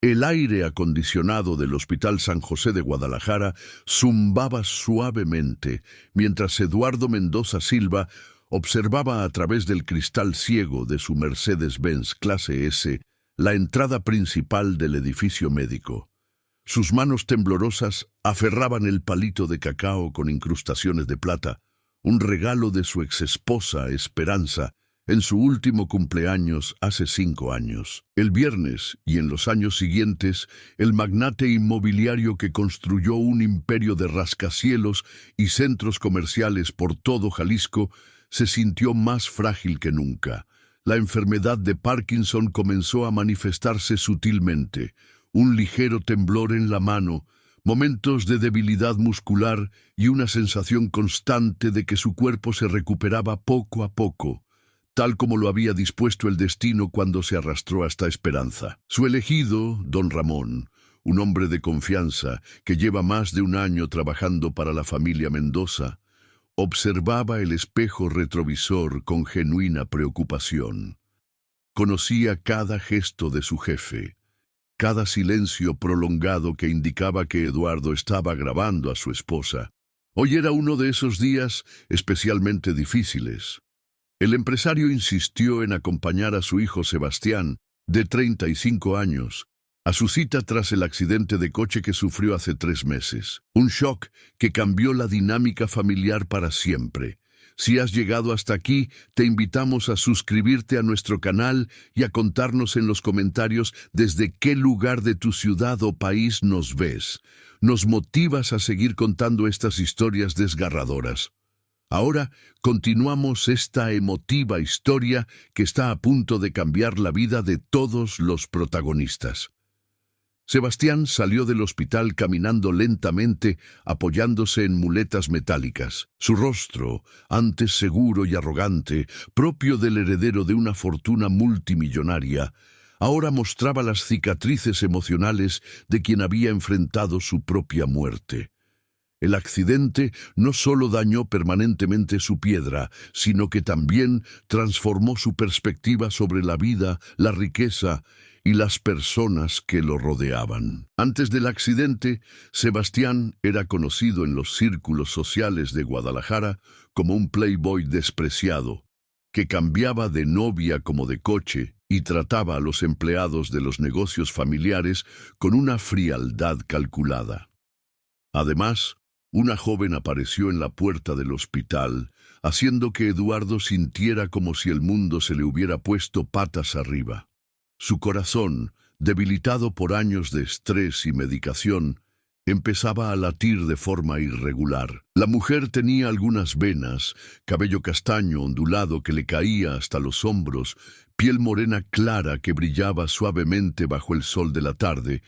El aire acondicionado del Hospital San José de Guadalajara zumbaba suavemente, mientras Eduardo Mendoza Silva observaba a través del cristal ciego de su Mercedes-Benz Clase S la entrada principal del edificio médico. Sus manos temblorosas aferraban el palito de cacao con incrustaciones de plata, un regalo de su exesposa Esperanza, en su último cumpleaños hace 5 años. El viernes y en los años siguientes, el magnate inmobiliario que construyó un imperio de rascacielos y centros comerciales por todo Jalisco se sintió más frágil que nunca. La enfermedad de Parkinson comenzó a manifestarse sutilmente, un ligero temblor en la mano, momentos de debilidad muscular y una sensación constante de que su cuerpo se recuperaba poco a poco, tal como lo había dispuesto el destino cuando se arrastró hasta Esperanza. Su elegido, don Ramón, un hombre de confianza que lleva más de 1 año trabajando para la familia Mendoza, observaba el espejo retrovisor con genuina preocupación. Conocía cada gesto de su jefe, cada silencio prolongado que indicaba que Eduardo estaba grabando a su esposa. Hoy era uno de esos días especialmente difíciles. El empresario insistió en acompañar a su hijo Sebastián, de 35 años, a su cita tras el accidente de coche que sufrió hace 3 meses. Un shock que cambió la dinámica familiar para siempre. Si has llegado hasta aquí, te invitamos a suscribirte a nuestro canal y a contarnos en los comentarios desde qué lugar de tu ciudad o país nos ves. Nos motivas a seguir contando estas historias desgarradoras. Ahora continuamos esta emotiva historia que está a punto de cambiar la vida de todos los protagonistas. Sebastián salió del hospital caminando lentamente, apoyándose en muletas metálicas. Su rostro, antes seguro y arrogante, propio del heredero de una fortuna multimillonaria, ahora mostraba las cicatrices emocionales de quien había enfrentado su propia muerte. El accidente no solo dañó permanentemente su piedra, sino que también transformó su perspectiva sobre la vida, la riqueza y las personas que lo rodeaban. Antes del accidente, Sebastián era conocido en los círculos sociales de Guadalajara como un playboy despreciado, que cambiaba de novia como de coche y trataba a los empleados de los negocios familiares con una frialdad calculada. Además, una joven apareció en la puerta del hospital, haciendo que Eduardo sintiera como si el mundo se le hubiera puesto patas arriba. Su corazón, debilitado por años de estrés y medicación, empezaba a latir de forma irregular. La mujer tenía algunas venas, cabello castaño ondulado que le caía hasta los hombros, piel morena clara que brillaba suavemente bajo el sol de la tarde,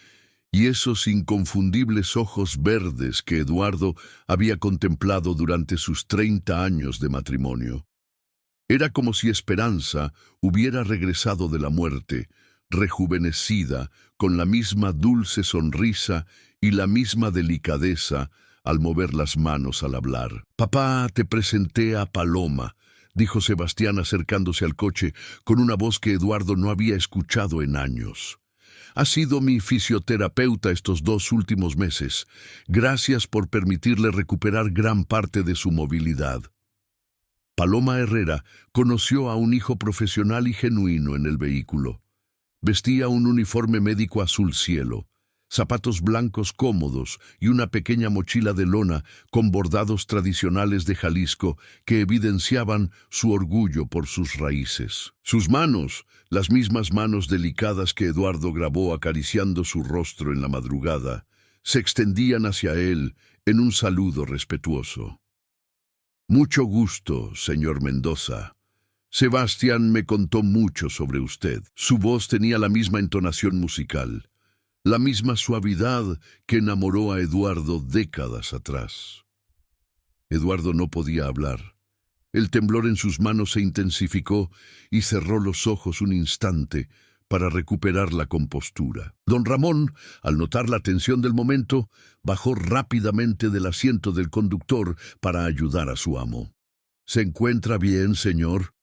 y esos inconfundibles ojos verdes que Eduardo había contemplado durante sus 30 años de matrimonio. Era como si Esperanza hubiera regresado de la muerte, rejuvenecida, con la misma dulce sonrisa y la misma delicadeza al mover las manos al hablar. «Papá, te presenté a Paloma», dijo Sebastián acercándose al coche con una voz que Eduardo no había escuchado en años. «Ha sido mi fisioterapeuta estos 2 últimos meses. Gracias por permitirle recuperar gran parte de su movilidad». Paloma Herrera conoció a un hijo profesional y genuino en el vehículo. Vestía un uniforme médico azul cielo, zapatos blancos cómodos y una pequeña mochila de lona con bordados tradicionales de Jalisco que evidenciaban su orgullo por sus raíces. Sus manos, las mismas manos delicadas que Eduardo grabó acariciando su rostro en la madrugada, se extendían hacia él en un saludo respetuoso. «Mucho gusto, señor Mendoza. Sebastián me contó mucho sobre usted». Su voz tenía la misma entonación musical, la misma suavidad que enamoró a Eduardo décadas atrás. Eduardo no podía hablar. El temblor en sus manos se intensificó y cerró los ojos un instante para recuperar la compostura. Don Ramón, al notar la tensión del momento, bajó rápidamente del asiento del conductor para ayudar a su amo. «¿Se encuentra bien, señor?»,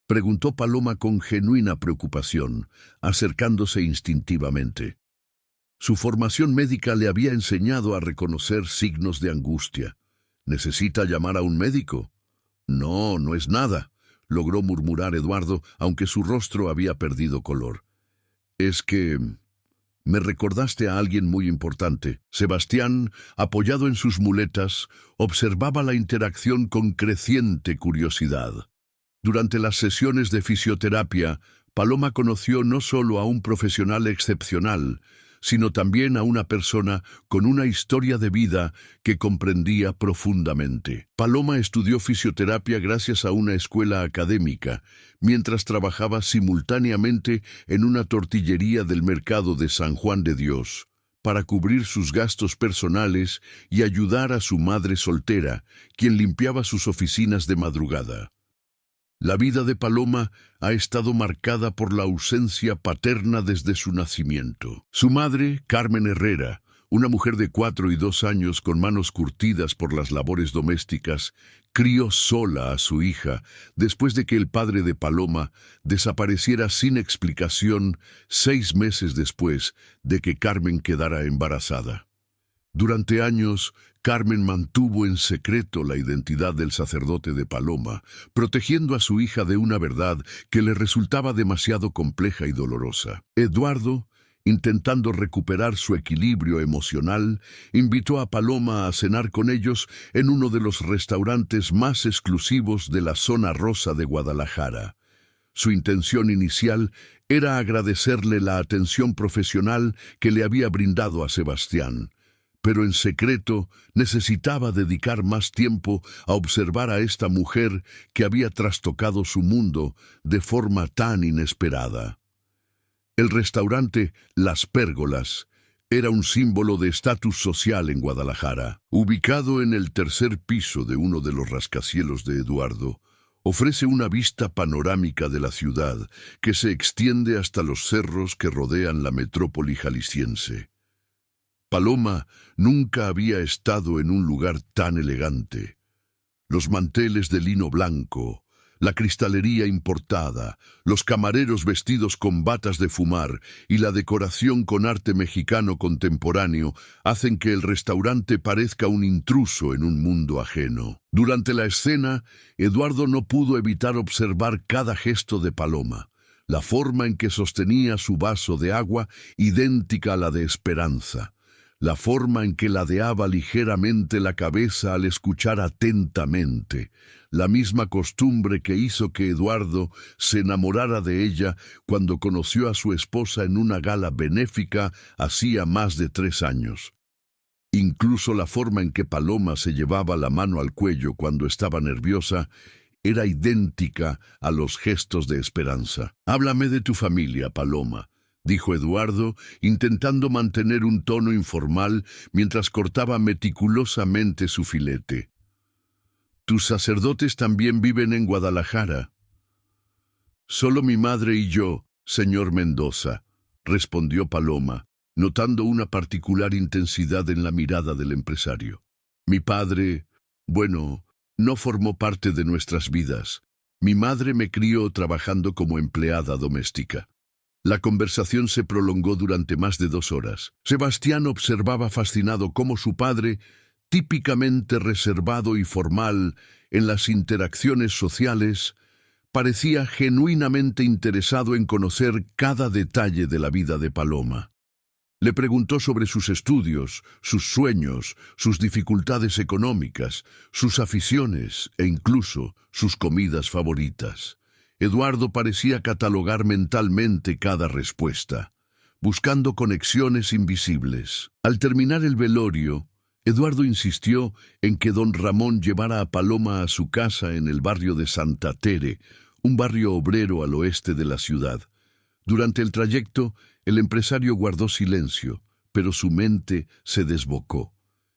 preguntó Paloma con genuina preocupación, acercándose instintivamente. Su formación médica le había enseñado a reconocer signos de angustia. ¿Necesita llamar a un médico? No, no es nada, logró murmurar Eduardo, aunque su rostro había perdido color. Es que... me recordaste a alguien muy importante. Sebastián, apoyado en sus muletas, observaba la interacción con creciente curiosidad. Durante las sesiones de fisioterapia, Paloma conoció no solo a un profesional excepcional, sino también a una persona con una historia de vida que comprendía profundamente. Paloma estudió fisioterapia gracias a una escuela académica, mientras trabajaba simultáneamente en una tortillería del mercado de San Juan de Dios, para cubrir sus gastos personales y ayudar a su madre soltera, quien limpiaba sus oficinas de madrugada. La vida de Paloma ha estado marcada por la ausencia paterna desde su nacimiento. Su madre, Carmen Herrera, una mujer de 4 y 2 años con manos curtidas por las labores domésticas, crió sola a su hija después de que el padre de Paloma desapareciera sin explicación 6 meses después de que Carmen quedara embarazada. Durante años, Carmen mantuvo en secreto la identidad del sacerdote de Paloma, protegiendo a su hija de una verdad que le resultaba demasiado compleja y dolorosa. Eduardo, intentando recuperar su equilibrio emocional, invitó a Paloma a cenar con ellos en uno de los restaurantes más exclusivos de la zona rosa de Guadalajara. Su intención inicial era agradecerle la atención profesional que le había brindado a Sebastián, pero en secreto necesitaba dedicar más tiempo a observar a esta mujer que había trastocado su mundo de forma tan inesperada. El restaurante Las Pérgolas era un símbolo de estatus social en Guadalajara. Ubicado en el 3er piso de uno de los rascacielos de Eduardo, ofrece una vista panorámica de la ciudad que se extiende hasta los cerros que rodean la metrópoli jalisciense. Paloma nunca había estado en un lugar tan elegante. Los manteles de lino blanco, la cristalería importada, los camareros vestidos con batas de fumar y la decoración con arte mexicano contemporáneo hacen que el restaurante parezca un intruso en un mundo ajeno. Durante la escena, Eduardo no pudo evitar observar cada gesto de Paloma, la forma en que sostenía su vaso de agua idéntica a la de Esperanza, la forma en que ladeaba ligeramente la cabeza al escuchar atentamente, la misma costumbre que hizo que Eduardo se enamorara de ella cuando conoció a su esposa en una gala benéfica hacía más de 3 años. Incluso la forma en que Paloma se llevaba la mano al cuello cuando estaba nerviosa era idéntica a los gestos de Esperanza. «Háblame de tu familia, Paloma», dijo Eduardo, intentando mantener un tono informal mientras cortaba meticulosamente su filete. «¿Tus sacerdotes también viven en Guadalajara?» «Solo mi madre y yo, señor Mendoza», respondió Paloma, notando una particular intensidad en la mirada del empresario. «Mi padre, bueno, no formó parte de nuestras vidas. Mi madre me crió trabajando como empleada doméstica». La conversación se prolongó durante más de 2 horas. Sebastián observaba fascinado cómo su padre, típicamente reservado y formal en las interacciones sociales, parecía genuinamente interesado en conocer cada detalle de la vida de Paloma. Le preguntó sobre sus estudios, sus sueños, sus dificultades económicas, sus aficiones e incluso sus comidas favoritas. Eduardo parecía catalogar mentalmente cada respuesta, buscando conexiones invisibles. Al terminar el velorio, Eduardo insistió en que don Ramón llevara a Paloma a su casa en el barrio de Santa Tere, un barrio obrero al oeste de la ciudad. Durante el trayecto, el empresario guardó silencio, pero su mente se desbocó.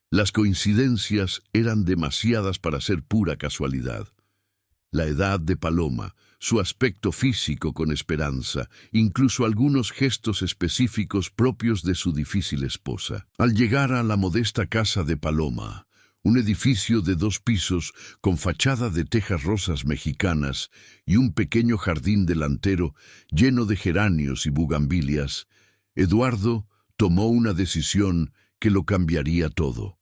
Las coincidencias eran demasiadas para ser pura casualidad. La edad de Paloma, su aspecto físico con Esperanza, incluso algunos gestos específicos propios de su difícil esposa. Al llegar a la modesta casa de Paloma, un edificio de 2 pisos con fachada de tejas rosas mexicanas y un pequeño jardín delantero lleno de geranios y bugambilias, Eduardo tomó una decisión que lo cambiaría todo.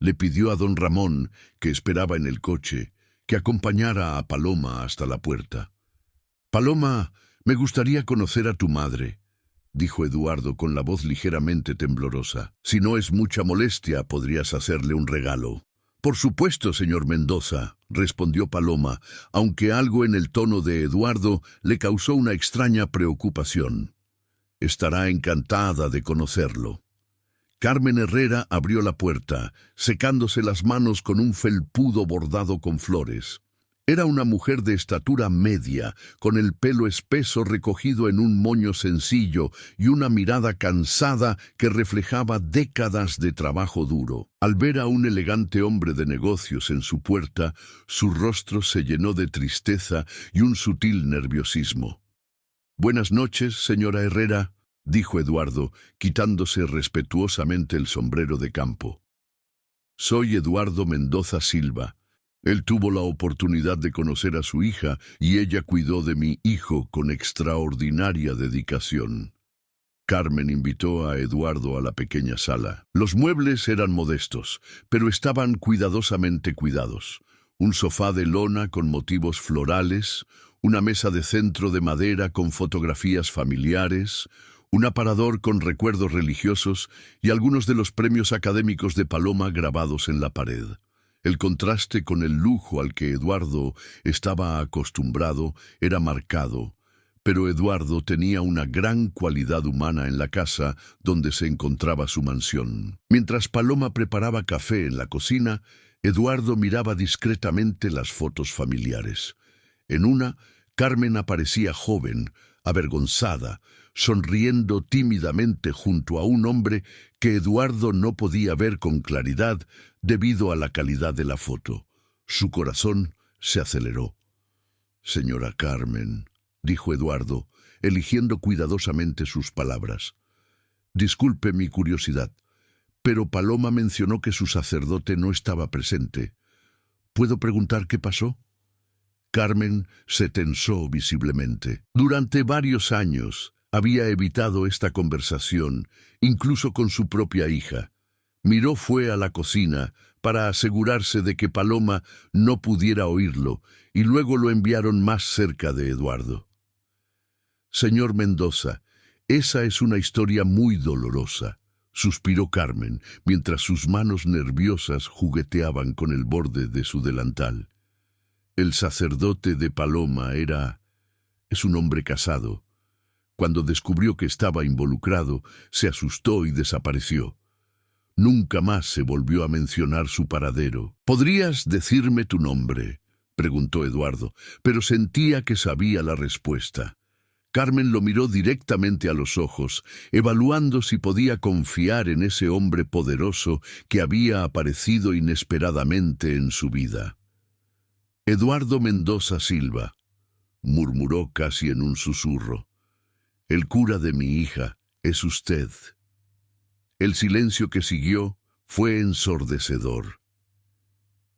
Le pidió a don Ramón, que esperaba en el coche, que acompañara a Paloma hasta la puerta. «Paloma, me gustaría conocer a tu madre», dijo Eduardo con la voz ligeramente temblorosa. «Si no es mucha molestia, podrías hacerle un regalo». «Por supuesto, señor Mendoza», respondió Paloma, aunque algo en el tono de Eduardo le causó una extraña preocupación. «Estará encantada de conocerlo». Carmen Herrera abrió la puerta, secándose las manos con un felpudo bordado con flores. Era una mujer de estatura media, con el pelo espeso recogido en un moño sencillo y una mirada cansada que reflejaba décadas de trabajo duro. Al ver a un elegante hombre de negocios en su puerta, su rostro se llenó de tristeza y un sutil nerviosismo. «Buenas noches, señora Herrera», dijo Eduardo, quitándose respetuosamente el sombrero de campo. «Soy Eduardo Mendoza Silva. Él tuvo la oportunidad de conocer a su hija y ella cuidó de mi hijo con extraordinaria dedicación». Carmen invitó a Eduardo a la pequeña sala. Los muebles eran modestos, pero estaban cuidadosamente cuidados. Un sofá de lona con motivos florales, una mesa de centro de madera con fotografías familiares, un aparador con recuerdos religiosos y algunos de los premios académicos de Paloma grabados en la pared. El contraste con el lujo al que Eduardo estaba acostumbrado era marcado, pero Eduardo tenía una gran cualidad humana en la casa donde se encontraba su mansión. Mientras Paloma preparaba café en la cocina, Eduardo miraba discretamente las fotos familiares. En una, Carmen aparecía joven, avergonzada, sonriendo tímidamente junto a un hombre que Eduardo no podía ver con claridad debido a la calidad de la foto. Su corazón se aceleró. «Señora Carmen», dijo Eduardo, eligiendo cuidadosamente sus palabras. «Disculpe mi curiosidad, pero Paloma mencionó que su sacerdote no estaba presente. ¿Puedo preguntar qué pasó?» Carmen se tensó visiblemente. Durante varios años había evitado esta conversación, incluso con su propia hija. Miró fue a la cocina para asegurarse de que Paloma no pudiera oírlo, y luego lo enviaron más cerca de Eduardo. «Señor Mendoza, esa es una historia muy dolorosa», suspiró Carmen, mientras sus manos nerviosas jugueteaban con el borde de su delantal. «El sacerdote de Paloma es un hombre casado. Cuando descubrió que estaba involucrado, se asustó y desapareció. Nunca más se volvió a mencionar su paradero». «¿Podrías decirme tu nombre?», preguntó Eduardo, pero sentía que sabía la respuesta. Carmen lo miró directamente a los ojos, evaluando si podía confiar en ese hombre poderoso que había aparecido inesperadamente en su vida. «Eduardo Mendoza Silva», murmuró casi en un susurro. «El cura de mi hija es usted». El silencio que siguió fue ensordecedor.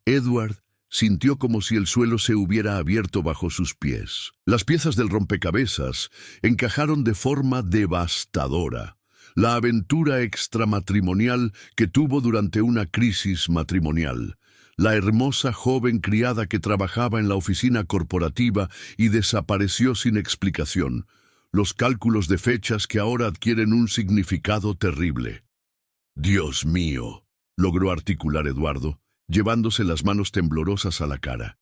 Edward sintió como si el suelo se hubiera abierto bajo sus pies. Las piezas del rompecabezas encajaron de forma devastadora. La aventura extramatrimonial que tuvo durante una crisis matrimonial. La hermosa joven criada que trabajaba en la oficina corporativa y desapareció sin explicación. Los cálculos de fechas que ahora adquieren un significado terrible. «Dios mío», logró articular Eduardo, llevándose las manos temblorosas a la cara.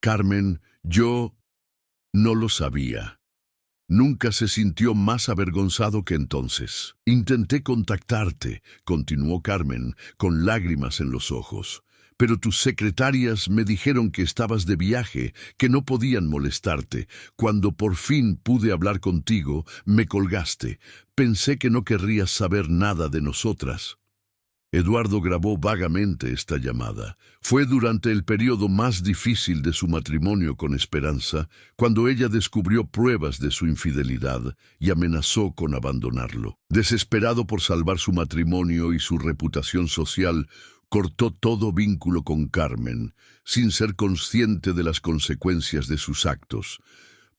«Carmen, yo no lo sabía». Nunca se sintió más avergonzado que entonces. «Intenté contactarte», continuó Carmen, con lágrimas en los ojos. «Pero tus secretarias me dijeron que estabas de viaje, que no podían molestarte. Cuando por fin pude hablar contigo, me colgaste. Pensé que no querrías saber nada de nosotras». Eduardo grabó vagamente esta llamada. Fue durante el periodo más difícil de su matrimonio con Esperanza, cuando ella descubrió pruebas de su infidelidad y amenazó con abandonarlo. Desesperado por salvar su matrimonio y su reputación social, cortó todo vínculo con Carmen, sin ser consciente de las consecuencias de sus actos.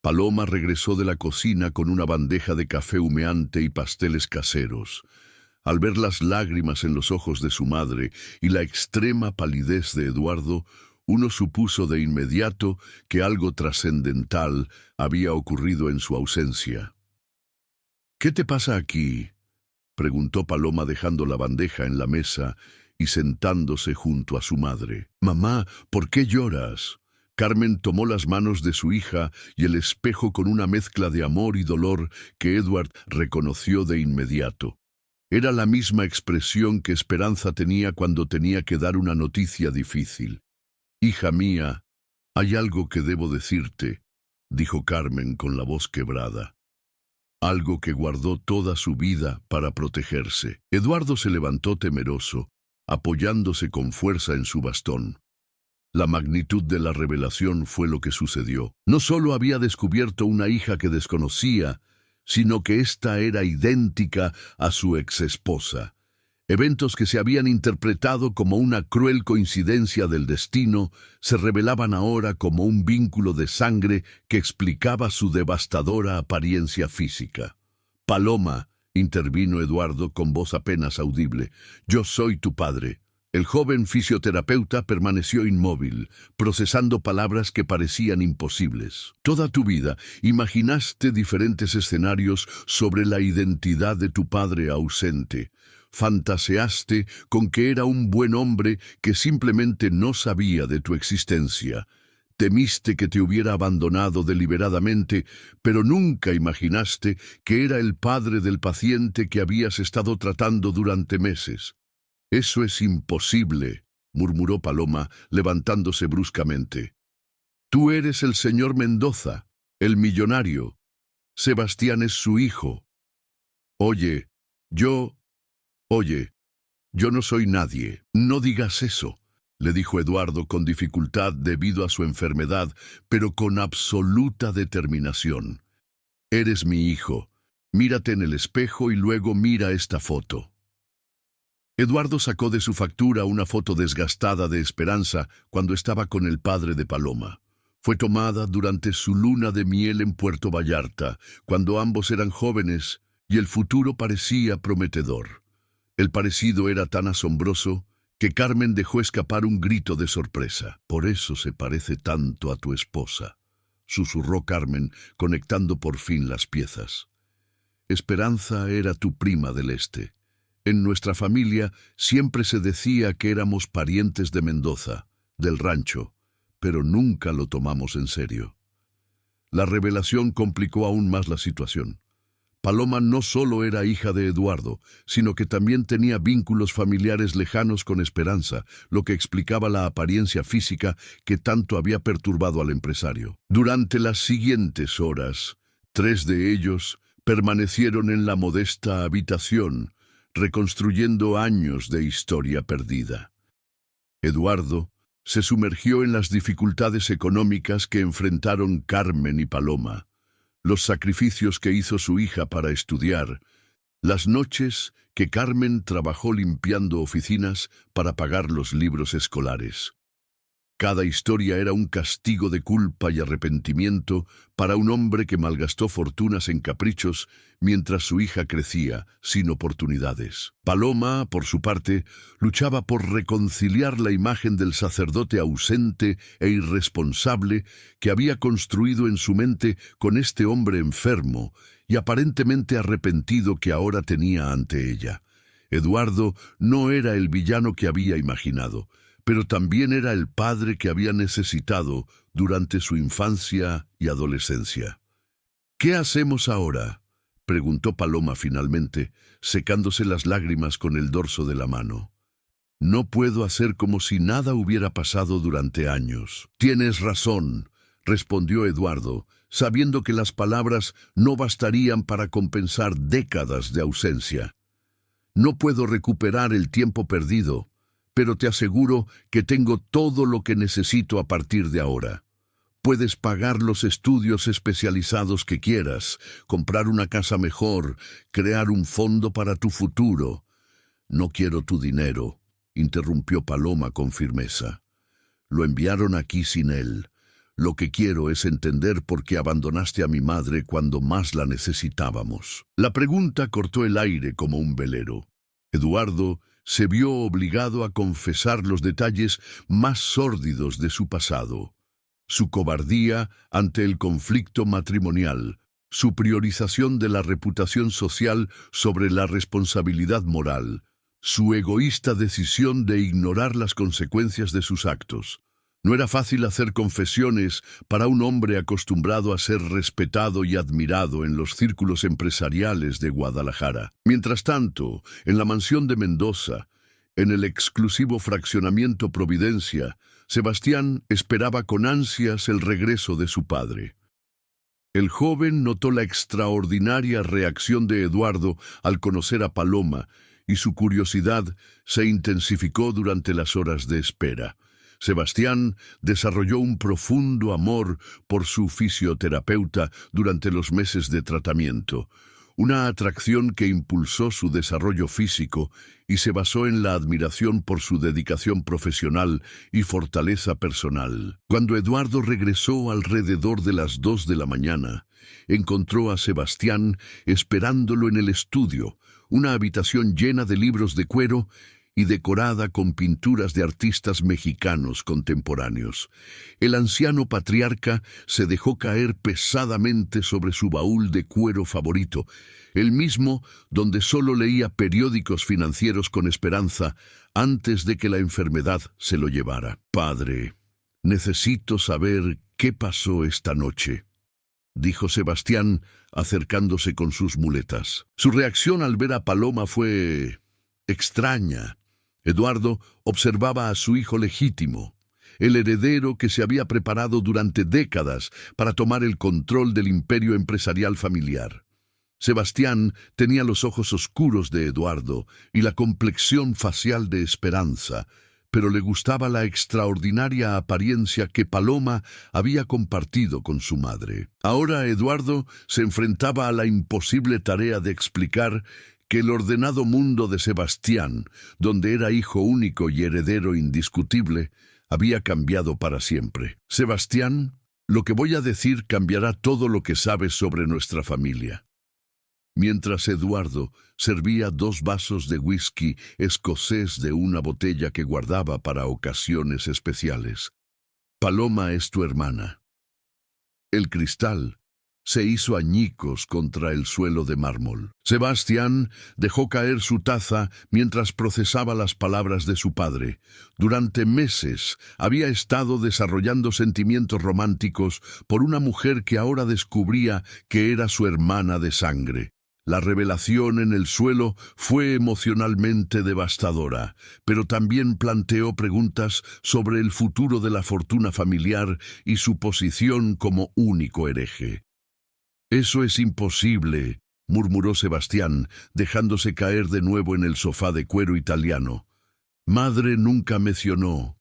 Paloma regresó de la cocina con una bandeja de café humeante y pasteles caseros. Al ver las lágrimas en los ojos de su madre y la extrema palidez de Eduardo, uno supuso de inmediato que algo trascendental había ocurrido en su ausencia. «¿Qué te pasa aquí?», preguntó Paloma dejando la bandeja en la mesa y sentándose junto a su madre. «Mamá, ¿por qué lloras?». Carmen tomó las manos de su hija y el espejo con una mezcla de amor y dolor que Edward reconoció de inmediato. Era la misma expresión que Esperanza tenía cuando tenía que dar una noticia difícil. «Hija mía, hay algo que debo decirte», dijo Carmen con la voz quebrada. Algo que guardó toda su vida para protegerse. Eduardo se levantó temeroso, apoyándose con fuerza en su bastón. La magnitud de la revelación fue lo que sucedió. No solo había descubierto una hija que desconocía, sino que ésta era idéntica a su exesposa. Eventos que se habían interpretado como una cruel coincidencia del destino se revelaban ahora como un vínculo de sangre que explicaba su devastadora apariencia física. «Paloma», intervino Eduardo con voz apenas audible, «yo soy tu padre». El joven fisioterapeuta permaneció inmóvil, procesando palabras que parecían imposibles. «Toda tu vida imaginaste diferentes escenarios sobre la identidad de tu padre ausente. Fantaseaste con que era un buen hombre que simplemente no sabía de tu existencia. Temiste que te hubiera abandonado deliberadamente, pero nunca imaginaste que era el padre del paciente que habías estado tratando durante meses». «Eso es imposible», murmuró Paloma, levantándose bruscamente. «Tú eres el señor Mendoza, el millonario. Sebastián es su hijo. Oye, yo no soy nadie». «No digas eso», le dijo Eduardo con dificultad debido a su enfermedad, pero con absoluta determinación. «Eres mi hijo. Mírate en el espejo y luego mira esta foto». Eduardo sacó de su factura una foto desgastada de Esperanza cuando estaba con el padre de Paloma. Fue tomada durante su luna de miel en Puerto Vallarta, cuando ambos eran jóvenes y el futuro parecía prometedor. El parecido era tan asombroso que Carmen dejó escapar un grito de sorpresa. «Por eso se parece tanto a tu esposa», susurró Carmen, conectando por fin las piezas. «Esperanza era tu prima del este. En nuestra familia siempre se decía que éramos parientes de Mendoza, del rancho, pero nunca lo tomamos en serio». La revelación complicó aún más la situación. Paloma no solo era hija de Eduardo, sino que también tenía vínculos familiares lejanos con Esperanza, lo que explicaba la apariencia física que tanto había perturbado al empresario. Durante las siguientes horas, 3 de ellos permanecieron en la modesta habitación, reconstruyendo años de historia perdida. Eduardo se sumergió en las dificultades económicas que enfrentaron Carmen y Paloma, los sacrificios que hizo su hija para estudiar, las noches que Carmen trabajó limpiando oficinas para pagar los libros escolares. Cada historia era un castigo de culpa y arrepentimiento para un hombre que malgastó fortunas en caprichos mientras su hija crecía sin oportunidades. Paloma, por su parte, luchaba por reconciliar la imagen del sacerdote ausente e irresponsable que había construido en su mente con este hombre enfermo y aparentemente arrepentido que ahora tenía ante ella. Eduardo no era el villano que había imaginado, pero también era el padre que había necesitado durante su infancia y adolescencia. «¿Qué hacemos ahora?», preguntó Paloma finalmente, secándose las lágrimas con el dorso de la mano. «No puedo hacer como si nada hubiera pasado durante años». «Tienes razón», respondió Eduardo, sabiendo que las palabras no bastarían para compensar décadas de ausencia. «No puedo recuperar el tiempo perdido, pero te aseguro que tengo todo lo que necesito a partir de ahora. Puedes pagar los estudios especializados que quieras, comprar una casa mejor, crear un fondo para tu futuro». «No quiero tu dinero», interrumpió Paloma con firmeza. «Lo enviaron aquí sin él. Lo que quiero es entender por qué abandonaste a mi madre cuando más la necesitábamos». La pregunta cortó el aire como un velero. Eduardo se vio obligado a confesar los detalles más sórdidos de su pasado: su cobardía ante el conflicto matrimonial, su priorización de la reputación social sobre la responsabilidad moral, su egoísta decisión de ignorar las consecuencias de sus actos. No era fácil hacer confesiones para un hombre acostumbrado a ser respetado y admirado en los círculos empresariales de Guadalajara. Mientras tanto, en la mansión de Mendoza, en el exclusivo fraccionamiento Providencia, Sebastián esperaba con ansias el regreso de su padre. El joven notó la extraordinaria reacción de Eduardo al conocer a Paloma, y su curiosidad se intensificó durante las horas de espera. Sebastián desarrolló un profundo amor por su fisioterapeuta durante los meses de tratamiento, una atracción que impulsó su desarrollo físico y se basó en la admiración por su dedicación profesional y fortaleza personal. Cuando Eduardo regresó alrededor de las 2 de la mañana, encontró a Sebastián esperándolo en el estudio, una habitación llena de libros de cuero y decorada con pinturas de artistas mexicanos contemporáneos. El anciano patriarca se dejó caer pesadamente sobre su baúl de cuero favorito, el mismo donde solo leía periódicos financieros con esperanza antes de que la enfermedad se lo llevara. «Padre, necesito saber qué pasó esta noche», dijo Sebastián, acercándose con sus muletas. Su reacción al ver a Paloma fue extraña. Eduardo observaba a su hijo legítimo, el heredero que se había preparado durante décadas para tomar el control del imperio empresarial familiar. Sebastián tenía los ojos oscuros de Eduardo y la complexión facial de Esperanza, pero le gustaba la extraordinaria apariencia que Paloma había compartido con su madre. Ahora Eduardo se enfrentaba a la imposible tarea de explicar que el ordenado mundo de Sebastián, donde era hijo único y heredero indiscutible, había cambiado para siempre. «Sebastián, lo que voy a decir cambiará todo lo que sabes sobre nuestra familia». Mientras Eduardo servía 2 vasos de whisky escocés de una botella que guardaba para ocasiones especiales. «Paloma es tu hermana». El cristal se hizo añicos contra el suelo de mármol. Sebastián dejó caer su taza mientras procesaba las palabras de su padre. Durante meses había estado desarrollando sentimientos románticos por una mujer que ahora descubría que era su hermana de sangre. La revelación en el suelo fue emocionalmente devastadora, pero también planteó preguntas sobre el futuro de la fortuna familiar y su posición como único hereje. «Eso es imposible», murmuró Sebastián, dejándose caer de nuevo en el sofá de cuero italiano. «Madre nunca mencionó».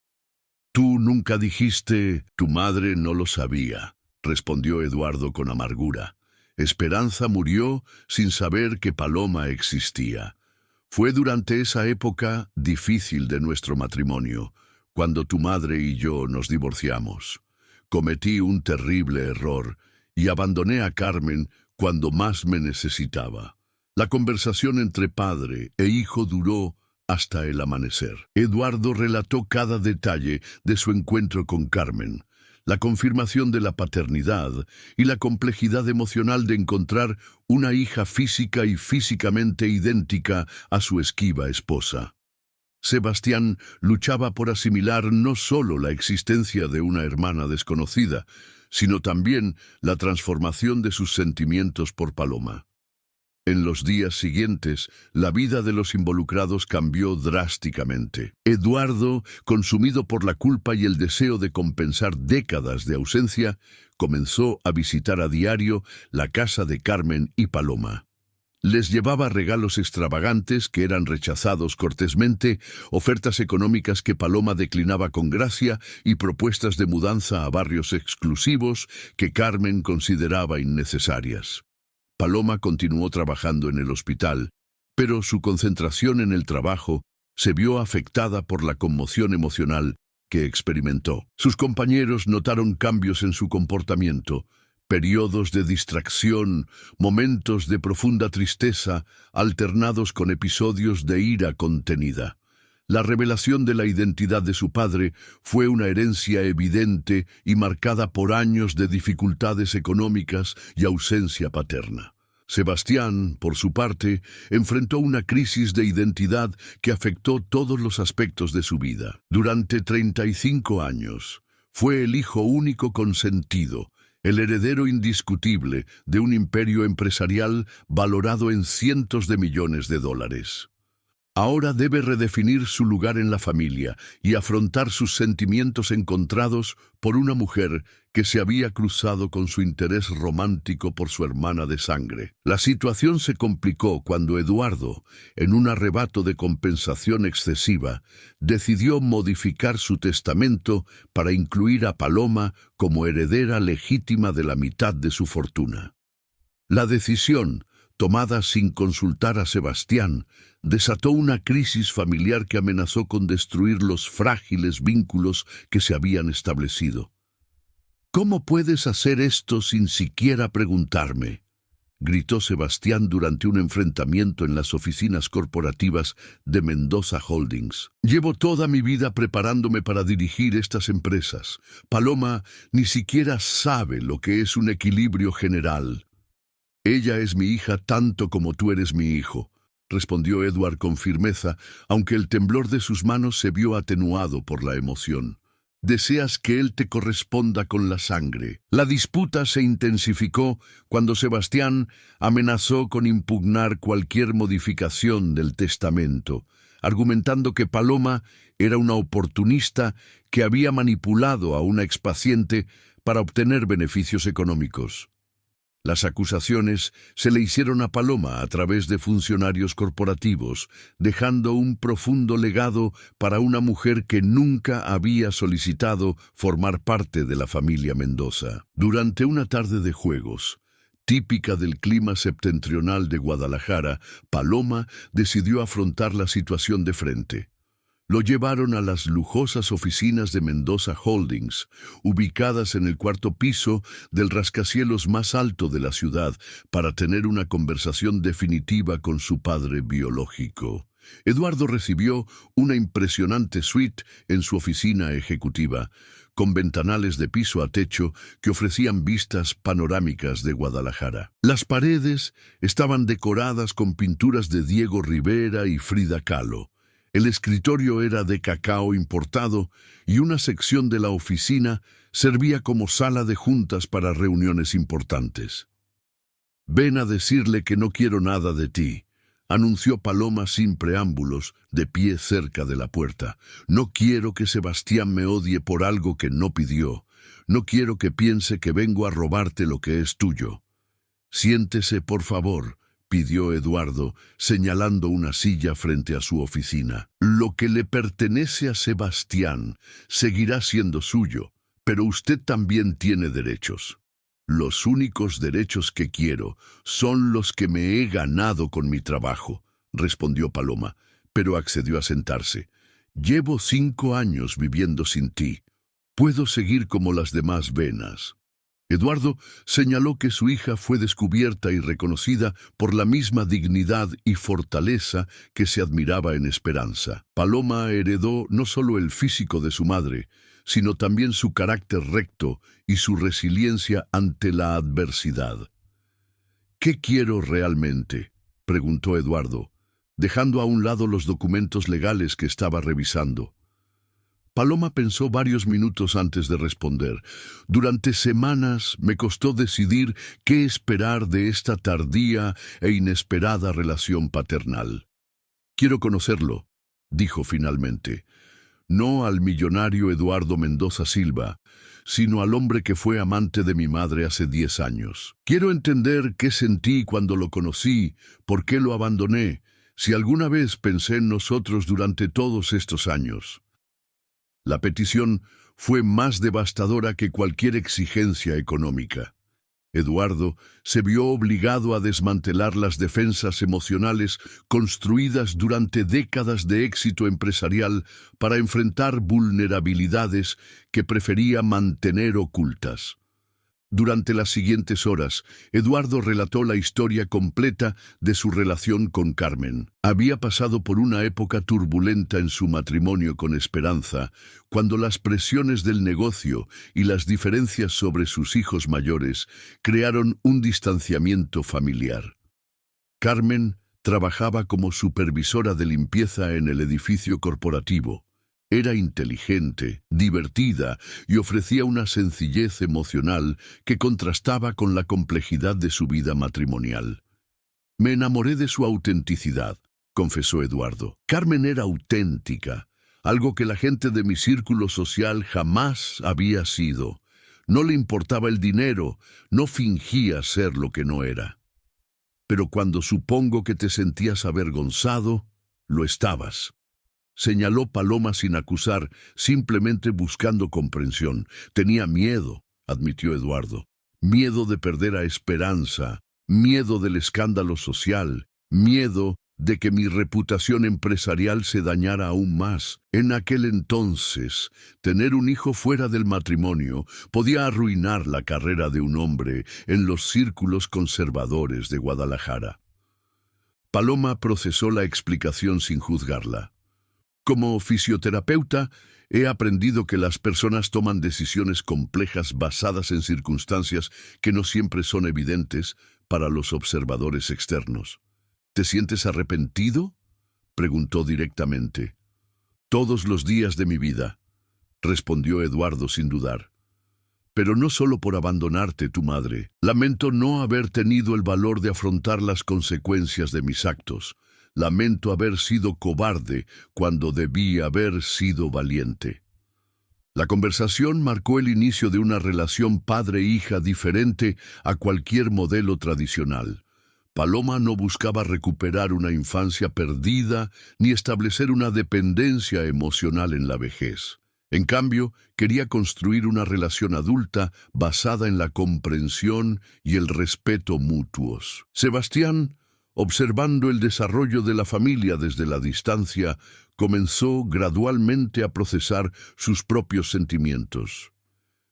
«Tú nunca dijiste». «Tu madre no lo sabía», respondió Eduardo con amargura. «Esperanza murió sin saber que Paloma existía. Fue durante esa época difícil de nuestro matrimonio, cuando tu madre y yo nos divorciamos. Cometí un terrible error y abandoné a Carmen cuando más me necesitaba. La conversación entre padre e hijo duró hasta el amanecer». Eduardo relató cada detalle de su encuentro con Carmen, la confirmación de la paternidad y la complejidad emocional de encontrar una hija física y físicamente idéntica a su esquiva esposa. Sebastián luchaba por asimilar no solo la existencia de una hermana desconocida, sino también la transformación de sus sentimientos por Paloma. En los días siguientes, la vida de los involucrados cambió drásticamente. Eduardo, consumido por la culpa y el deseo de compensar décadas de ausencia, comenzó a visitar a diario la casa de Carmen y Paloma. Les llevaba regalos extravagantes que eran rechazados cortésmente, ofertas económicas que Paloma declinaba con gracia y propuestas de mudanza a barrios exclusivos que Carmen consideraba innecesarias. Paloma continuó trabajando en el hospital, pero su concentración en el trabajo se vio afectada por la conmoción emocional que experimentó. Sus compañeros notaron cambios en su comportamiento, periodos de distracción, momentos de profunda tristeza, alternados con episodios de ira contenida. La revelación de la identidad de su padre fue una herencia evidente y marcada por años de dificultades económicas y ausencia paterna. Sebastián, por su parte, enfrentó una crisis de identidad que afectó todos los aspectos de su vida. Durante 35 años, fue el hijo único consentido, el heredero indiscutible de un imperio empresarial valorado en cientos de millones de dólares. Ahora debe redefinir su lugar en la familia y afrontar sus sentimientos encontrados por una mujer que se había cruzado con su interés romántico por su hermana de sangre. La situación se complicó cuando Eduardo, en un arrebato de compensación excesiva, decidió modificar su testamento para incluir a Paloma como heredera legítima de la mitad de su fortuna. La decisión, tomada sin consultar a Sebastián, desató una crisis familiar que amenazó con destruir los frágiles vínculos que se habían establecido. «¿Cómo puedes hacer esto sin siquiera preguntarme?», gritó Sebastián durante un enfrentamiento en las oficinas corporativas de Mendoza Holdings. «Llevo toda mi vida preparándome para dirigir estas empresas. Paloma ni siquiera sabe lo que es un equilibrio general». «Ella es mi hija tanto como tú eres mi hijo», respondió Edward con firmeza, aunque el temblor de sus manos se vio atenuado por la emoción. «Deseas que él te corresponda con la sangre». La disputa se intensificó cuando Sebastián amenazó con impugnar cualquier modificación del testamento, argumentando que Paloma era una oportunista que había manipulado a una expaciente para obtener beneficios económicos. Las acusaciones se le hicieron a Paloma a través de funcionarios corporativos, dejando un profundo legado para una mujer que nunca había solicitado formar parte de la familia Mendoza. Durante una tarde de juegos, típica del clima septentrional de Guadalajara, Paloma decidió afrontar la situación de frente. Lo llevaron a las lujosas oficinas de Mendoza Holdings, ubicadas en el cuarto piso del rascacielos más alto de la ciudad, para tener una conversación definitiva con su padre biológico. Eduardo recibió una impresionante suite en su oficina ejecutiva, con ventanales de piso a techo que ofrecían vistas panorámicas de Guadalajara. Las paredes estaban decoradas con pinturas de Diego Rivera y Frida Kahlo. El escritorio era de cacao importado y una sección de la oficina servía como sala de juntas para reuniones importantes. «Ven a decirle que no quiero nada de ti», anunció Paloma sin preámbulos, de pie cerca de la puerta. «No quiero que Sebastián me odie por algo que no pidió. No quiero que piense que vengo a robarte lo que es tuyo». «Siéntese, por favor», pidió Eduardo, señalando una silla frente a su oficina. «Lo que le pertenece a Sebastián seguirá siendo suyo, pero usted también tiene derechos. Los únicos derechos que quiero son los que me he ganado con mi trabajo», respondió Paloma, pero accedió a sentarse. «Llevo 5 años viviendo sin ti. Puedo seguir como las demás venas». Eduardo señaló que su hija fue descubierta y reconocida por la misma dignidad y fortaleza que se admiraba en Esperanza. Paloma heredó no solo el físico de su madre, sino también su carácter recto y su resiliencia ante la adversidad. «¿Qué quiero realmente?», preguntó Eduardo, dejando a un lado los documentos legales que estaba revisando. Paloma pensó varios minutos antes de responder. «Durante semanas me costó decidir qué esperar de esta tardía e inesperada relación paternal. Quiero conocerlo», dijo finalmente. «No al millonario Eduardo Mendoza Silva, sino al hombre que fue amante de mi madre hace 10 años. Quiero entender qué sentí cuando lo conocí, por qué lo abandoné, si alguna vez pensé en nosotros durante todos estos años». La petición fue más devastadora que cualquier exigencia económica. Eduardo se vio obligado a desmantelar las defensas emocionales construidas durante décadas de éxito empresarial para enfrentar vulnerabilidades que prefería mantener ocultas. Durante las siguientes horas, Eduardo relató la historia completa de su relación con Carmen. Había pasado por una época turbulenta en su matrimonio con Esperanza, cuando las presiones del negocio y las diferencias sobre sus hijos mayores crearon un distanciamiento familiar. Carmen trabajaba como supervisora de limpieza en el edificio corporativo. Era inteligente, divertida y ofrecía una sencillez emocional que contrastaba con la complejidad de su vida matrimonial. Me enamoré de su autenticidad, confesó Eduardo. Carmen era auténtica, algo que la gente de mi círculo social jamás había sido. No le importaba el dinero, no fingía ser lo que no era. Pero cuando supongo que te sentías avergonzado, lo estabas. Señaló Paloma sin acusar, simplemente buscando comprensión. Tenía miedo, admitió Eduardo. Miedo de perder a Esperanza, miedo del escándalo social, miedo de que mi reputación empresarial se dañara aún más. En aquel entonces, tener un hijo fuera del matrimonio podía arruinar la carrera de un hombre en los círculos conservadores de Guadalajara. Paloma procesó la explicación sin juzgarla. Como fisioterapeuta, he aprendido que las personas toman decisiones complejas basadas en circunstancias que no siempre son evidentes para los observadores externos. ¿Te sientes arrepentido?, preguntó directamente. Todos los días de mi vida, respondió Eduardo sin dudar. Pero no solo por abandonarte, tu madre. Lamento no haber tenido el valor de afrontar las consecuencias de mis actos. Lamento haber sido cobarde cuando debí haber sido valiente. La conversación marcó el inicio de una relación padre-hija diferente a cualquier modelo tradicional. Paloma no buscaba recuperar una infancia perdida ni establecer una dependencia emocional en la vejez. En cambio, quería construir una relación adulta basada en la comprensión y el respeto mutuos. Sebastián, observando el desarrollo de la familia desde la distancia, comenzó gradualmente a procesar sus propios sentimientos.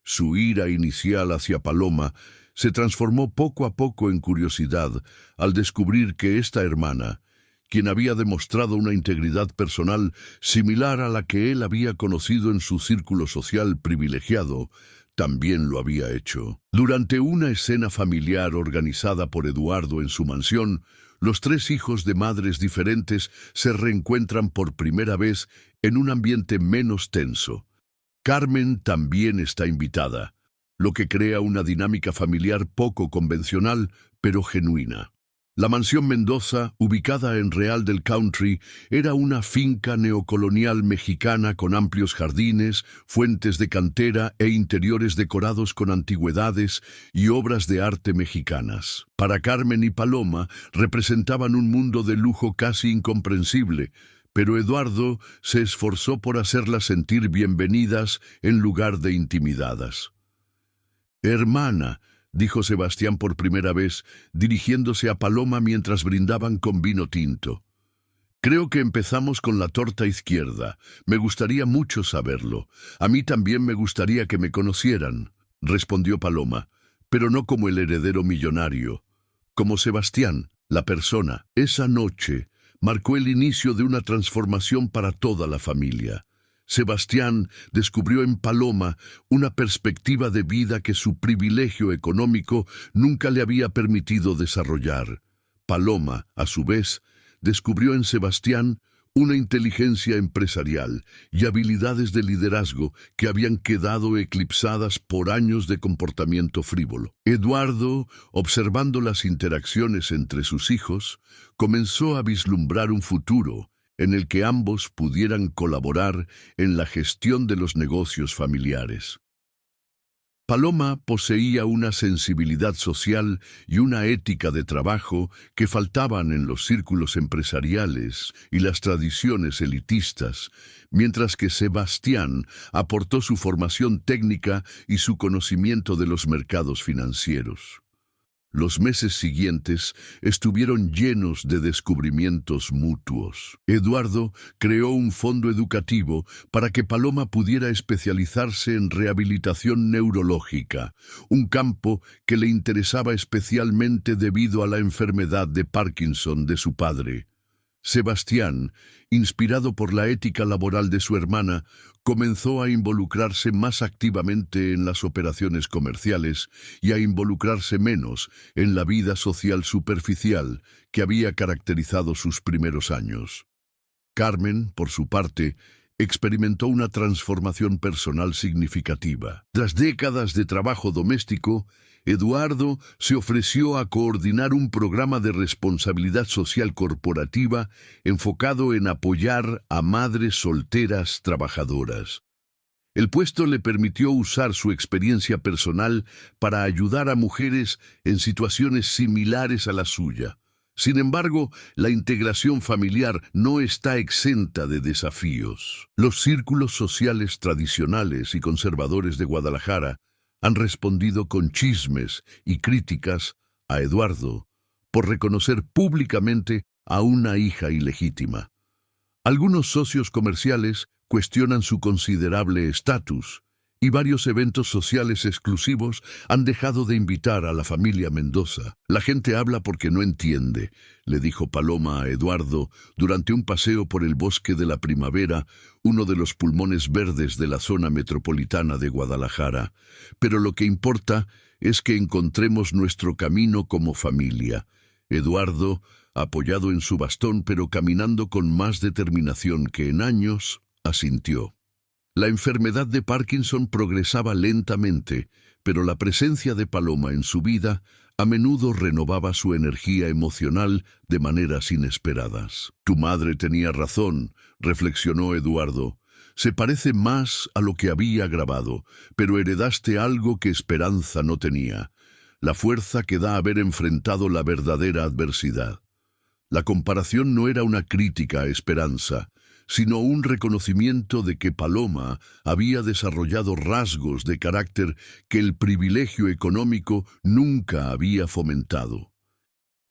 Su ira inicial hacia Paloma se transformó poco a poco en curiosidad al descubrir que esta hermana, quien había demostrado una integridad personal similar a la que él había conocido en su círculo social privilegiado, también lo había hecho. Durante una escena familiar organizada por Eduardo en su mansión, los tres hijos de madres diferentes se reencuentran por primera vez en un ambiente menos tenso. Carmen también está invitada, lo que crea una dinámica familiar poco convencional, pero genuina. La mansión Mendoza, ubicada en Real del Country, era una finca neocolonial mexicana con amplios jardines, fuentes de cantera e interiores decorados con antigüedades y obras de arte mexicanas. Para Carmen y Paloma representaban un mundo de lujo casi incomprensible, pero Eduardo se esforzó por hacerlas sentir bienvenidas en lugar de intimidadas. «Hermana», dijo Sebastián por primera vez, dirigiéndose a Paloma mientras brindaban con vino tinto. «Creo que empezamos con la torta izquierda. Me gustaría mucho saberlo. A mí también me gustaría que me conocieran», respondió Paloma, «pero no como el heredero millonario, como Sebastián, la persona». Esa noche marcó el inicio de una transformación para toda la familia. Sebastián descubrió en Paloma una perspectiva de vida que su privilegio económico nunca le había permitido desarrollar. Paloma, a su vez, descubrió en Sebastián una inteligencia empresarial y habilidades de liderazgo que habían quedado eclipsadas por años de comportamiento frívolo. Eduardo, observando las interacciones entre sus hijos, comenzó a vislumbrar un futuro en el que ambos pudieran colaborar en la gestión de los negocios familiares. Paloma poseía una sensibilidad social y una ética de trabajo que faltaban en los círculos empresariales y las tradiciones elitistas, mientras que Sebastián aportó su formación técnica y su conocimiento de los mercados financieros. Los meses siguientes estuvieron llenos de descubrimientos mutuos. Eduardo creó un fondo educativo para que Paloma pudiera especializarse en rehabilitación neurológica, un campo que le interesaba especialmente debido a la enfermedad de Parkinson de su padre. Sebastián, inspirado por la ética laboral de su hermana, comenzó a involucrarse más activamente en las operaciones comerciales y a involucrarse menos en la vida social superficial que había caracterizado sus primeros años. Carmen, por su parte, experimentó una transformación personal significativa. Tras décadas de trabajo doméstico, Eduardo se ofreció a coordinar un programa de responsabilidad social corporativa enfocado en apoyar a madres solteras trabajadoras. El puesto le permitió usar su experiencia personal para ayudar a mujeres en situaciones similares a la suya. Sin embargo, la integración familiar no está exenta de desafíos. Los círculos sociales tradicionales y conservadores de Guadalajara han respondido con chismes y críticas a Eduardo por reconocer públicamente a una hija ilegítima. Algunos socios comerciales cuestionan su considerable estatus y varios eventos sociales exclusivos han dejado de invitar a la familia Mendoza. La gente habla porque no entiende, le dijo Paloma a Eduardo durante un paseo por el Bosque de la Primavera, uno de los pulmones verdes de la zona metropolitana de Guadalajara. Pero lo que importa es que encontremos nuestro camino como familia. Eduardo, apoyado en su bastón pero caminando con más determinación que en años, asintió. La enfermedad de Parkinson progresaba lentamente, pero la presencia de Paloma en su vida a menudo renovaba su energía emocional de maneras inesperadas. Tu madre tenía razón, reflexionó Eduardo. Se parece más a lo que había grabado, pero heredaste algo que Esperanza no tenía, la fuerza que da haber enfrentado la verdadera adversidad. La comparación no era una crítica a Esperanza, sino un reconocimiento de que Paloma había desarrollado rasgos de carácter que el privilegio económico nunca había fomentado.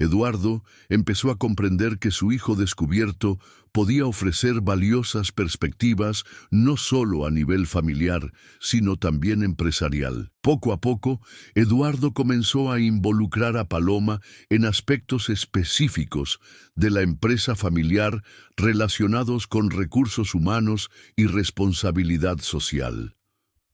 Eduardo empezó a comprender que su hijo descubierto podía ofrecer valiosas perspectivas no solo a nivel familiar, sino también empresarial. Poco a poco, Eduardo comenzó a involucrar a Paloma en aspectos específicos de la empresa familiar relacionados con recursos humanos y responsabilidad social.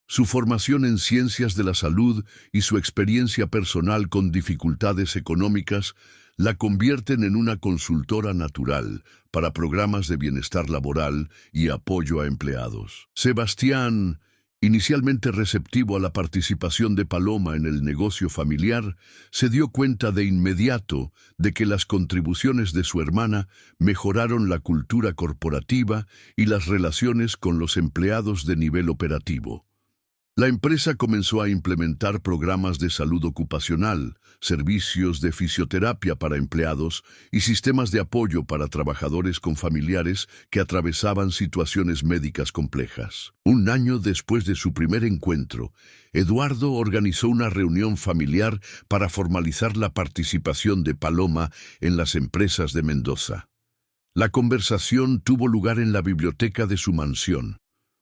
Su formación en ciencias de la salud y su experiencia personal con dificultades económicas la convierten en una consultora natural para programas de bienestar laboral y apoyo a empleados. Sebastián, inicialmente receptivo a la participación de Paloma en el negocio familiar, se dio cuenta de inmediato de que las contribuciones de su hermana mejoraron la cultura corporativa y las relaciones con los empleados de nivel operativo. La empresa comenzó a implementar programas de salud ocupacional, servicios de fisioterapia para empleados y sistemas de apoyo para trabajadores con familiares que atravesaban situaciones médicas complejas. Un año después de su primer encuentro, Eduardo organizó una reunión familiar para formalizar la participación de Paloma en las empresas de Mendoza. La conversación tuvo lugar en la biblioteca de su mansión.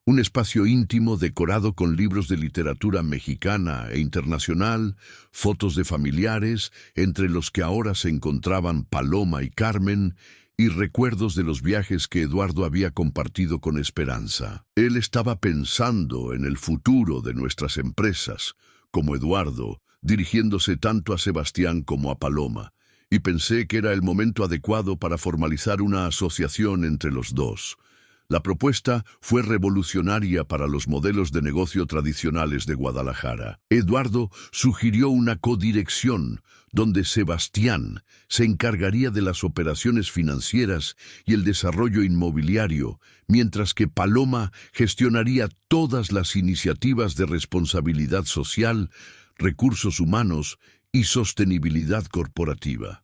Un espacio íntimo decorado con libros de literatura mexicana e internacional, fotos de familiares, entre los que ahora se encontraban Paloma y Carmen, y recuerdos de los viajes que Eduardo había compartido con Esperanza. Él estaba pensando en el futuro de nuestras empresas, como Eduardo, dirigiéndose tanto a Sebastián como a Paloma, y pensé que era el momento adecuado para formalizar una asociación entre los dos. La propuesta fue revolucionaria para los modelos de negocio tradicionales de Guadalajara. Eduardo sugirió una codirección donde Sebastián se encargaría de las operaciones financieras y el desarrollo inmobiliario, mientras que Paloma gestionaría todas las iniciativas de responsabilidad social, recursos humanos y sostenibilidad corporativa.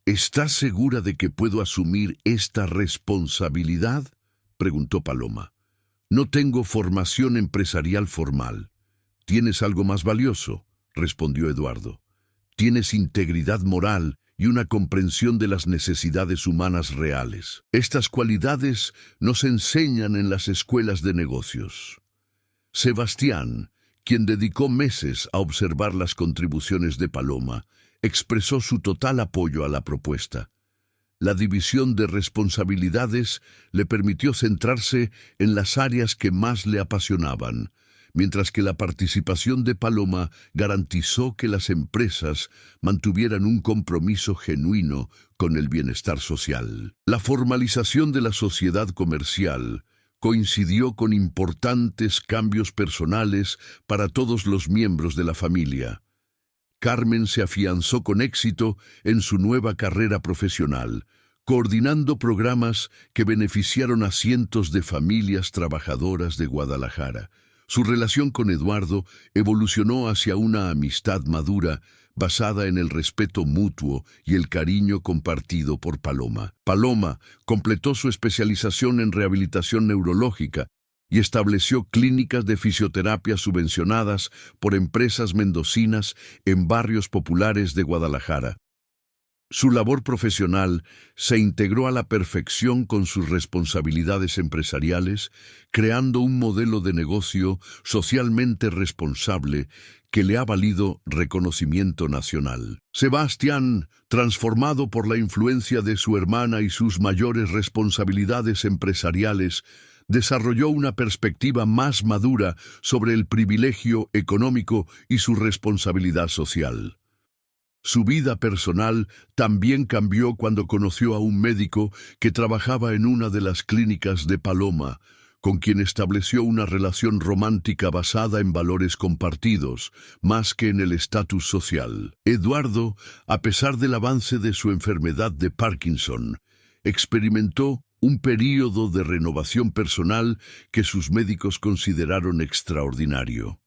¿Estás segura de que puedo asumir esta responsabilidad?, preguntó Paloma. No tengo formación empresarial formal. ¿Tienes algo más valioso?, respondió Eduardo. tienes integridad moral y una comprensión de las necesidades humanas reales. Estas cualidades nos enseñan en las escuelas de negocios. Sebastián, quien dedicó meses a observar las contribuciones de Paloma, expresó su total apoyo a la propuesta. La división de responsabilidades le permitió centrarse en las áreas que más le apasionaban, mientras que la participación de Paloma garantizó que las empresas mantuvieran un compromiso genuino con el bienestar social. La formalización de la sociedad comercial coincidió con importantes cambios personales para todos los miembros de la familia. Carmen se afianzó con éxito en su nueva carrera profesional, coordinando programas que beneficiaron a cientos de familias trabajadoras de Guadalajara. Su relación con Eduardo evolucionó hacia una amistad madura, basada en el respeto mutuo y el cariño compartido por Paloma. Paloma completó su especialización en rehabilitación neurológica y estableció clínicas de fisioterapia subvencionadas por empresas mendocinas en barrios populares de Guadalajara. Su labor profesional se integró a la perfección con sus responsabilidades empresariales, creando un modelo de negocio socialmente responsable que le ha valido reconocimiento nacional. Sebastián, transformado por la influencia de su hermana y sus mayores responsabilidades empresariales, desarrolló una perspectiva más madura sobre el privilegio económico y su responsabilidad social. Su vida personal también cambió cuando conoció a un médico que trabajaba en una de las clínicas de Paloma, con quien estableció una relación romántica basada en valores compartidos, más que en el estatus social. Eduardo, a pesar del avance de su enfermedad de Parkinson, experimentó un período de renovación personal que sus médicos consideraron extraordinario.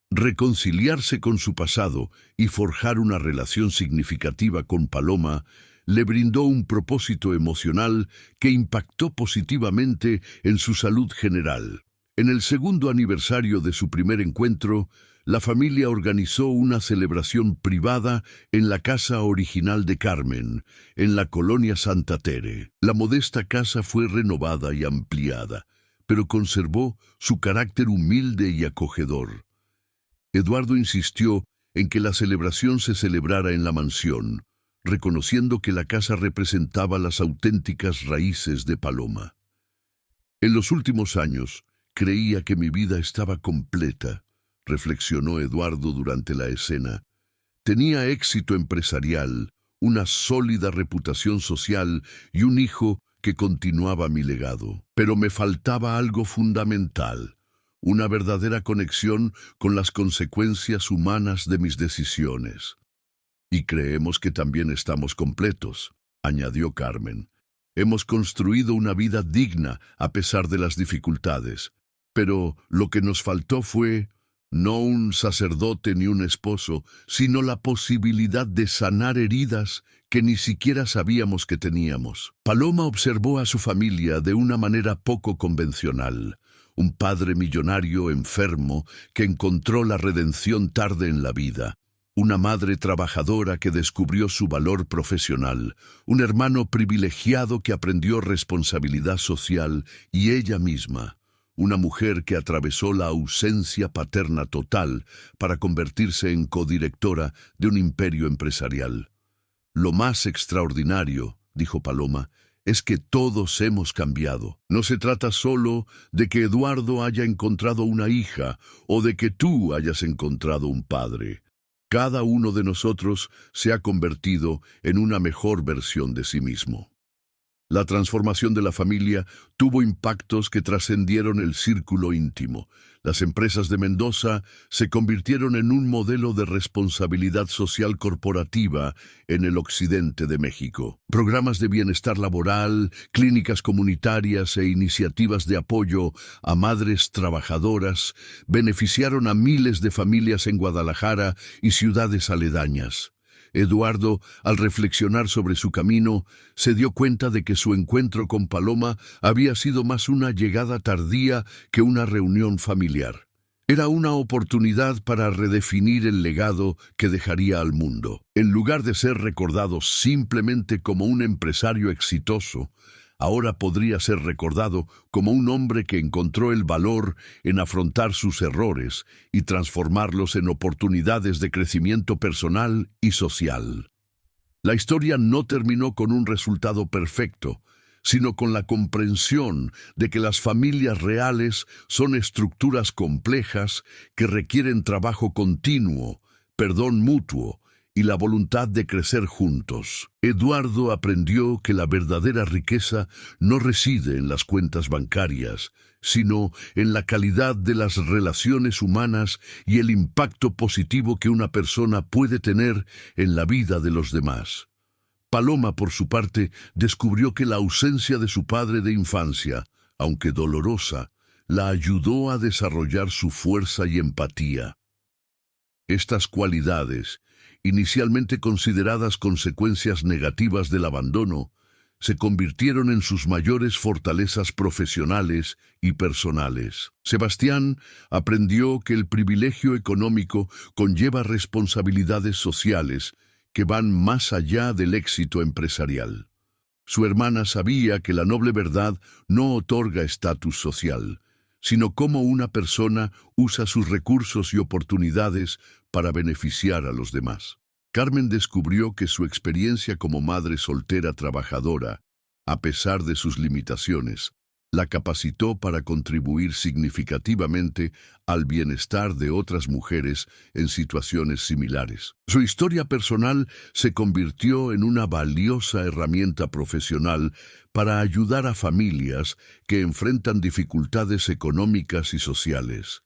Reconciliarse con su pasado y forjar una relación significativa con Paloma le brindó un propósito emocional que impactó positivamente en su salud general. En el segundo aniversario de su primer encuentro, la familia organizó una celebración privada en la casa original de Carmen, en la colonia Santa Tere. La modesta casa fue renovada y ampliada, pero conservó su carácter humilde y acogedor. Eduardo insistió en que la celebración se celebrara en la mansión, reconociendo que la casa representaba las auténticas raíces de Paloma. En los últimos años, creía que mi vida estaba completa, reflexionó Eduardo durante la escena. Tenía éxito empresarial, una sólida reputación social y un hijo que continuaba mi legado. Pero me faltaba algo fundamental, una verdadera conexión con las consecuencias humanas de mis decisiones. Y creemos que también estamos completos, añadió Carmen. Hemos construido una vida digna a pesar de las dificultades, pero lo que nos faltó fue no un sacerdote ni un esposo, sino la posibilidad de sanar heridas que ni siquiera sabíamos que teníamos. Paloma observó a su familia de una manera poco convencional. Un padre millonario enfermo que encontró la redención tarde en la vida. Una madre trabajadora que descubrió su valor profesional. Un hermano privilegiado que aprendió responsabilidad social y ella misma. Una mujer que atravesó la ausencia paterna total para convertirse en codirectora de un imperio empresarial. Lo más extraordinario, dijo Paloma, es que todos hemos cambiado. No se trata solo de que Eduardo haya encontrado una hija o de que tú hayas encontrado un padre. Cada uno de nosotros se ha convertido en una mejor versión de sí mismo. La transformación de la familia tuvo impactos que trascendieron el círculo íntimo. Las empresas de Mendoza se convirtieron en un modelo de responsabilidad social corporativa en el occidente de México. Programas de bienestar laboral, clínicas comunitarias e iniciativas de apoyo a madres trabajadoras beneficiaron a miles de familias en Guadalajara y ciudades aledañas. Eduardo, al reflexionar sobre su camino, se dio cuenta de que su encuentro con Paloma había sido más una llegada tardía que una reunión familiar. Era una oportunidad para redefinir el legado que dejaría al mundo. En lugar de ser recordado simplemente como un empresario exitoso, ahora podría ser recordado como un hombre que encontró el valor en afrontar sus errores y transformarlos en oportunidades de crecimiento personal y social. La historia no terminó con un resultado perfecto, sino con la comprensión de que las familias reales son estructuras complejas que requieren trabajo continuo, perdón mutuo y la voluntad de crecer juntos. Eduardo aprendió que la verdadera riqueza no reside en las cuentas bancarias, sino en la calidad de las relaciones humanas y el impacto positivo que una persona puede tener en la vida de los demás. Paloma, por su parte, descubrió que la ausencia de su padre de infancia, aunque dolorosa, la ayudó a desarrollar su fuerza y empatía. Estas cualidades, inicialmente consideradas consecuencias negativas del abandono, se convirtieron en sus mayores fortalezas profesionales y personales. Sebastián aprendió que el privilegio económico conlleva responsabilidades sociales que van más allá del éxito empresarial. Su hermana sabía que la noble verdad no otorga estatus social, sino cómo una persona usa sus recursos y oportunidades para beneficiar a los demás. Carmen descubrió que su experiencia como madre soltera trabajadora, a pesar de sus limitaciones, la capacitó para contribuir significativamente al bienestar de otras mujeres en situaciones similares. Su historia personal se convirtió en una valiosa herramienta profesional para ayudar a familias que enfrentan dificultades económicas y sociales.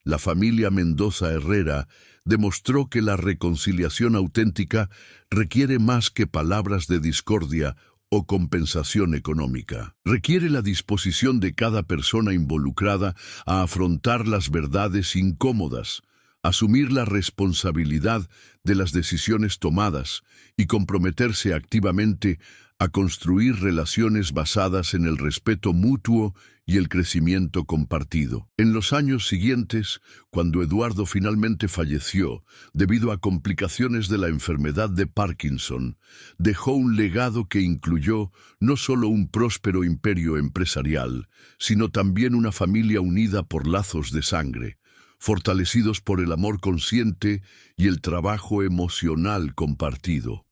La familia Mendoza Herrera demostró que la reconciliación auténtica requiere más que palabras de discordia o compensación económica. Requiere la disposición de cada persona involucrada a afrontar las verdades incómodas, asumir la responsabilidad de las decisiones tomadas y comprometerse activamente a construir relaciones basadas en el respeto mutuo y el crecimiento compartido. En los años siguientes, cuando Eduardo finalmente falleció debido a complicaciones de la enfermedad de Parkinson, dejó un legado que incluyó no solo un próspero imperio empresarial, sino también una familia unida por lazos de sangre, fortalecidos por el amor consciente y el trabajo emocional compartido.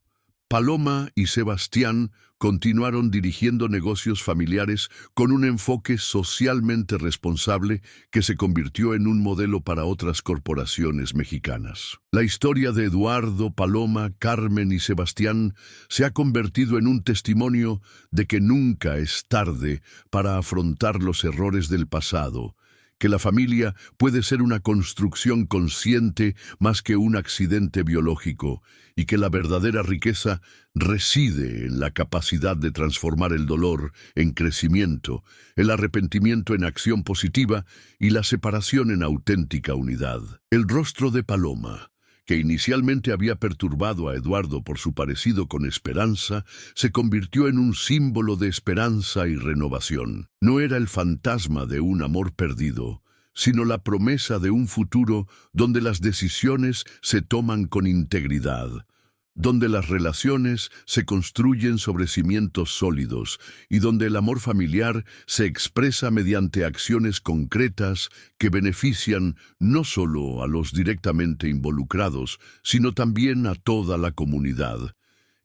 Paloma y Sebastián continuaron dirigiendo negocios familiares con un enfoque socialmente responsable que se convirtió en un modelo para otras corporaciones mexicanas. La historia de Eduardo, Paloma, Carmen y Sebastián se ha convertido en un testimonio de que nunca es tarde para afrontar los errores del pasado, que la familia puede ser una construcción consciente más que un accidente biológico, y que la verdadera riqueza reside en la capacidad de transformar el dolor en crecimiento, el arrepentimiento en acción positiva y la separación en auténtica unidad. El rostro de Paloma, que inicialmente había perturbado a Eduardo por su parecido con Esperanza, se convirtió en un símbolo de esperanza y renovación. No era el fantasma de un amor perdido, sino la promesa de un futuro donde las decisiones se toman con integridad, donde las relaciones se construyen sobre cimientos sólidos y donde el amor familiar se expresa mediante acciones concretas que benefician no solo a los directamente involucrados, sino también a toda la comunidad,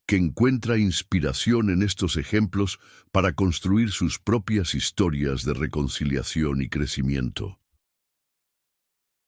que encuentra inspiración en estos ejemplos para construir sus propias historias de reconciliación y crecimiento.